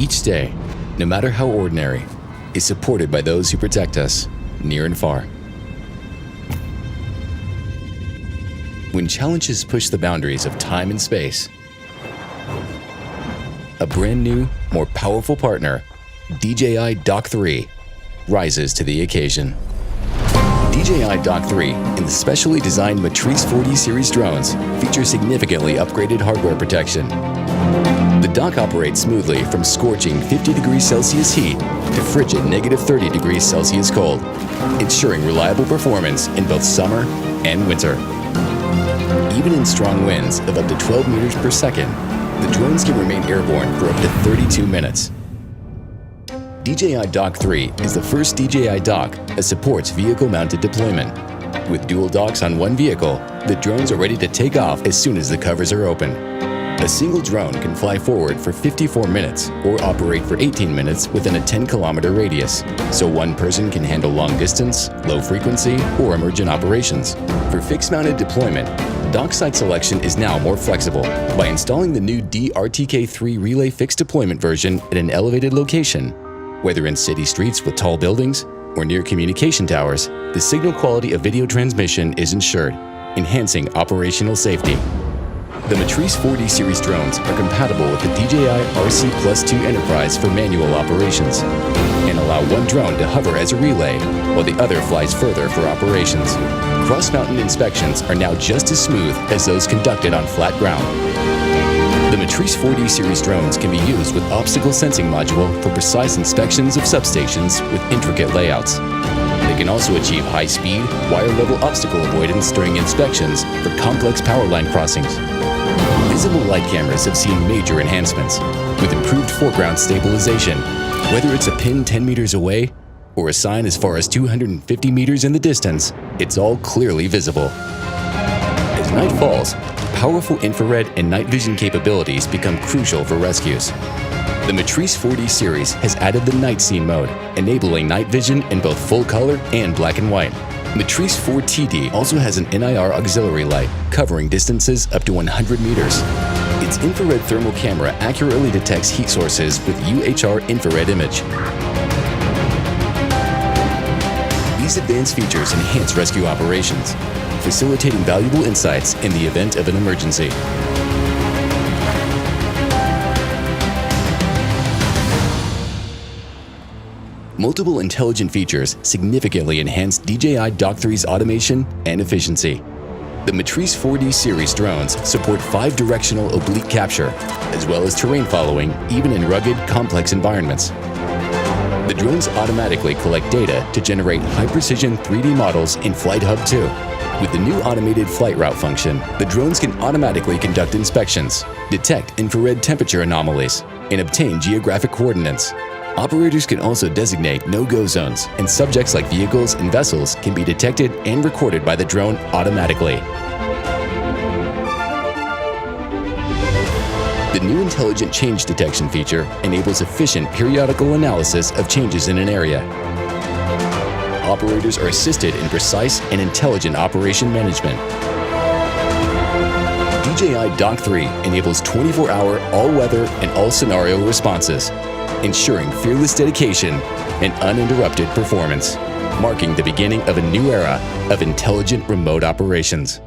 each day, no matter how ordinary, is supported by those who protect us, near and far. When challenges push the boundaries of time and space, a brand new, more powerful partner, DJI Dock 3, rises to the occasion. DJI Dock 3 and the specially designed Matrice 4D series drones feature significantly upgraded hardware protection. The dock operates smoothly from scorching 50 degrees Celsius heat to frigid negative 30 degrees Celsius cold, ensuring reliable performance in both summer and winter. Even in strong winds of up to 12 meters per second, the drones can remain airborne for up to 32 minutes. DJI Dock 3 is the first DJI dock that supports vehicle-mounted deployment. With dual docks on one vehicle, the drones are ready to take off as soon as the covers are open. A single drone can fly forward for 54 minutes or operate for 18 minutes within a 10-kilometer radius, so one person can handle long distance, low frequency, or emergent operations. For fixed-mounted deployment, dock site selection is now more flexible. By installing the new DRTK3 Relay Fixed Deployment version at an elevated location, whether in city streets with tall buildings or near communication towers, the signal quality of video transmission is ensured, enhancing operational safety. The Matrice 4D series drones are compatible with the DJI RC Plus 2 Enterprise for manual operations and allow one drone to hover as a relay while the other flies further for operations. Cross-mountain inspections are now just as smooth as those conducted on flat ground. The Matrice 4D series drones can be used with obstacle sensing module for precise inspections of substations with intricate layouts. They can also achieve high-speed, wire-level obstacle avoidance during inspections for complex power line crossings. Visible light cameras have seen major enhancements, with improved foreground stabilization, whether it's a pin 10 meters away or a sign as far as 250 meters in the distance, it's all clearly visible. As night falls, powerful infrared and night vision capabilities become crucial for rescues. The Matrice 4D series has added the night scene mode, enabling night vision in both full color and black and white. Matrice 4TD also has an NIR auxiliary light, covering distances up to 100 meters. Its infrared thermal camera accurately detects heat sources with UHR infrared image. These advanced features enhance rescue operations, facilitating valuable insights in the event of an emergency. Multiple intelligent features significantly enhance DJI Dock 3's automation and efficiency. The Matrice 4D series drones support 5-directional oblique capture, as well as terrain following, even in rugged, complex environments. The drones automatically collect data to generate high-precision 3D models in FlightHub 2. With the new automated flight route function, the drones can automatically conduct inspections, detect infrared temperature anomalies, and obtain geographic coordinates. Operators can also designate no-go zones, and subjects like vehicles and vessels can be detected and recorded by the drone automatically. The new intelligent change detection feature enables efficient periodical analysis of changes in an area. Operators are assisted in precise and intelligent operation management. DJI Dock 3 enables 24-hour all-weather and all-scenario responses, ensuring fearless dedication and uninterrupted performance, marking the beginning of a new era of intelligent remote operations.